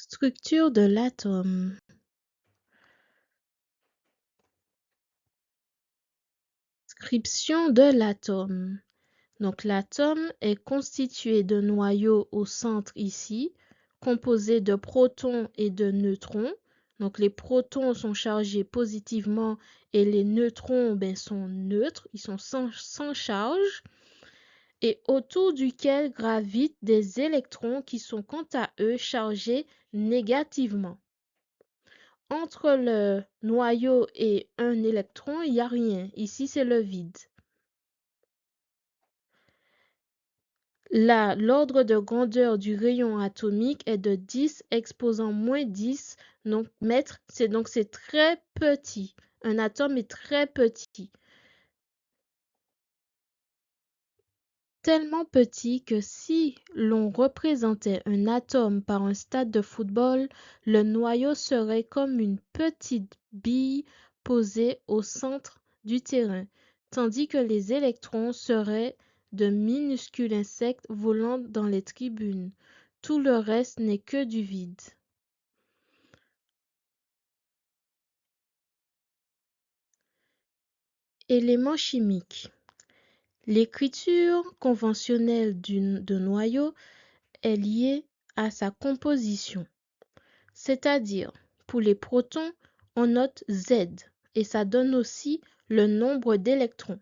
Structure de l'atome. Description de l'atome. Donc l'atome est constitué de noyaux au centre ici, composé de protons et de neutrons. Donc les protons sont chargés positivement et les neutrons sont neutres, ils sont sans charge. Et autour duquel gravitent des électrons qui sont quant à eux chargés négativement. Entre le noyau et un électron, il n'y a rien. Ici, c'est le vide. Là, l'ordre de grandeur du rayon atomique est de 10 exposant moins 10 mètres. Donc, c'est très petit. Un atome est très petit. Tellement petit que si l'on représentait un atome par un stade de football, le noyau serait comme une petite bille posée au centre du terrain, tandis que les électrons seraient de minuscules insectes volant dans les tribunes. Tout le reste n'est que du vide. Éléments chimiques. L'écriture conventionnelle de noyau est liée à sa composition. C'est-à-dire, pour les protons, on note Z et ça donne aussi le nombre d'électrons.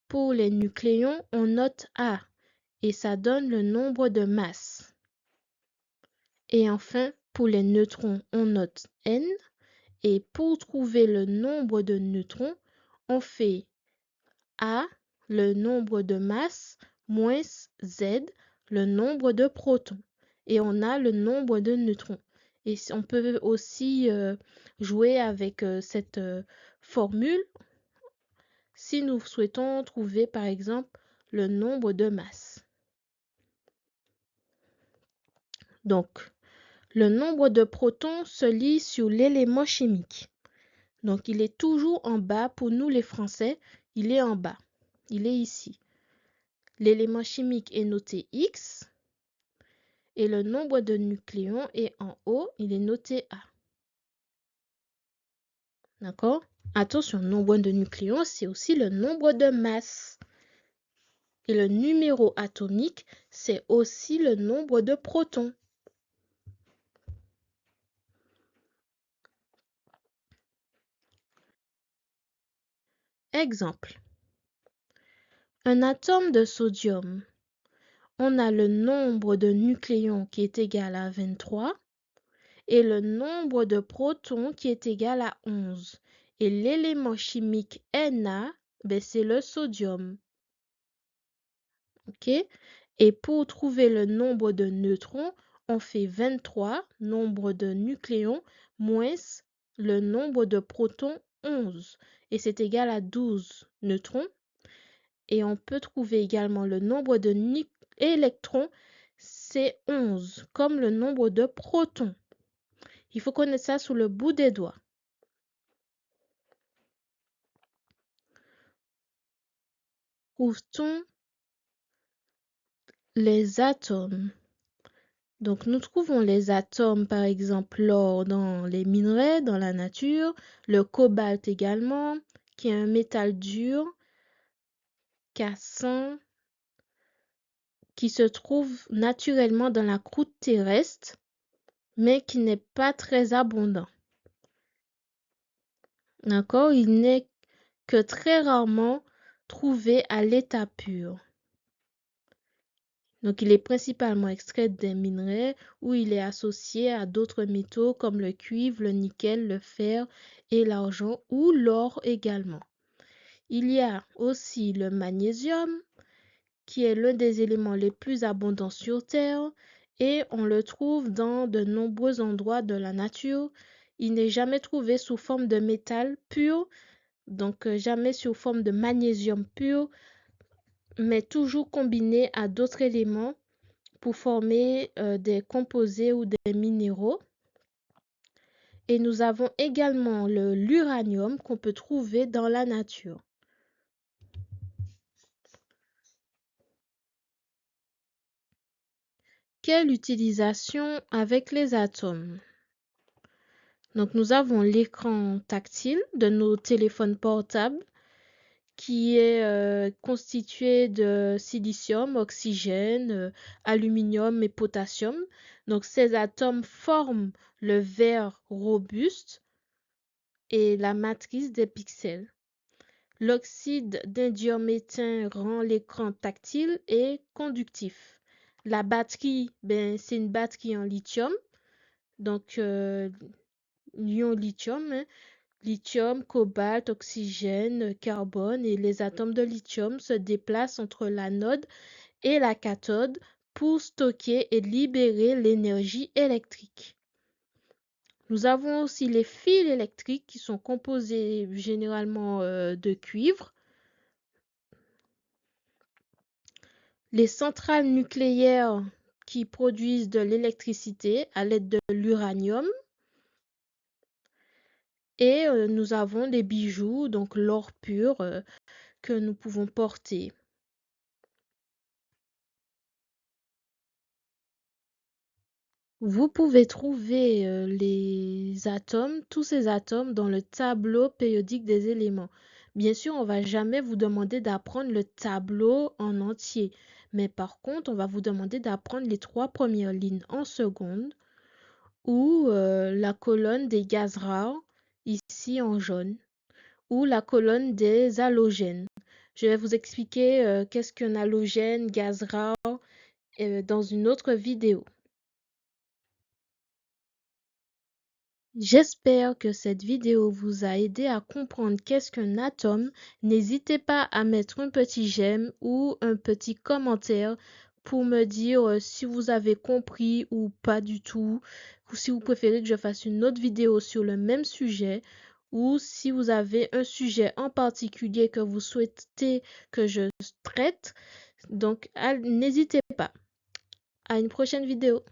Pour les nucléons, on note A et ça donne le nombre de masses. Et enfin, pour les neutrons, on note N et pour trouver le nombre de neutrons, on fait A, le nombre de masses, moins Z, le nombre de protons. Et on a le nombre de neutrons. Et on peut aussi jouer avec cette formule si nous souhaitons trouver par exemple le nombre de masses. Donc, le nombre de protons se lit sur l'élément chimique. Donc, il est toujours en bas. Pour nous les Français, il est en bas. Il est ici. L'élément chimique est noté X. Et le nombre de nucléons est en haut, il est noté A. D'accord? Attention, nombre de nucléons, c'est aussi le nombre de masses. Et le numéro atomique, c'est aussi le nombre de protons. Exemple. Un atome de sodium. On a le nombre de nucléons qui est égal à 23 et le nombre de protons qui est égal à 11. Et l'élément chimique Na, c'est le sodium. Ok? Et pour trouver le nombre de neutrons, on fait 23, nombre de nucléons, moins le nombre de protons, 11. Et c'est égal à 12 neutrons. Et on peut trouver également le nombre de électrons, c'est 11, comme le nombre de protons. Il faut connaître ça sous le bout des doigts. Trouve-t-on les atomes? Donc, nous trouvons les atomes, par exemple, l'or dans les minerais, dans la nature, le cobalt également, qui est un métal dur, cassant, qui se trouve naturellement dans la croûte terrestre, mais qui n'est pas très abondant. D'accord? Il n'est que très rarement trouvé à l'état pur. Donc, il est principalement extrait des minerais où il est associé à d'autres métaux comme le cuivre, le nickel, le fer et l'argent ou l'or également. Il y a aussi le magnésium qui est l'un des éléments les plus abondants sur Terre et on le trouve dans de nombreux endroits de la nature. Il n'est jamais trouvé sous forme de métal pur, donc jamais sous forme de magnésium pur, mais toujours combiné à d'autres éléments pour former des composés ou des minéraux. Et nous avons également l'uranium qu'on peut trouver dans la nature. Quelle utilisation avec les atomes? Donc nous avons l'écran tactile de nos téléphones portables qui est constitué de silicium, oxygène, aluminium et potassium. Donc ces atomes forment le verre robuste et la matrice des pixels. L'oxyde d'indium éteint rend l'écran tactile et conductif. La batterie, c'est une batterie en lithium, donc ion lithium, hein. Lithium, cobalt, oxygène, carbone et les atomes de lithium se déplacent entre l'anode et la cathode pour stocker et libérer l'énergie électrique. Nous avons aussi les fils électriques qui sont composés généralement de cuivre. Les centrales nucléaires qui produisent de l'électricité à l'aide de l'uranium. Et nous avons les bijoux, donc l'or pur que nous pouvons porter. Vous pouvez trouver tous ces atomes dans le tableau périodique des éléments. Bien sûr, on va jamais vous demander d'apprendre le tableau en entier, mais par contre, on va vous demander d'apprendre les 3 premières lignes en seconde ou la colonne des gaz rares, ici en jaune, ou la colonne des halogènes. Je vais vous expliquer qu'est-ce qu'un halogène, gaz rare, dans une autre vidéo. J'espère que cette vidéo vous a aidé à comprendre qu'est-ce qu'un atome. N'hésitez pas à mettre un petit j'aime ou un petit commentaire pour me dire si vous avez compris ou pas du tout, ou si vous préférez que je fasse une autre vidéo sur le même sujet, ou si vous avez un sujet en particulier que vous souhaitez que je traite. Donc, n'hésitez pas. À une prochaine vidéo.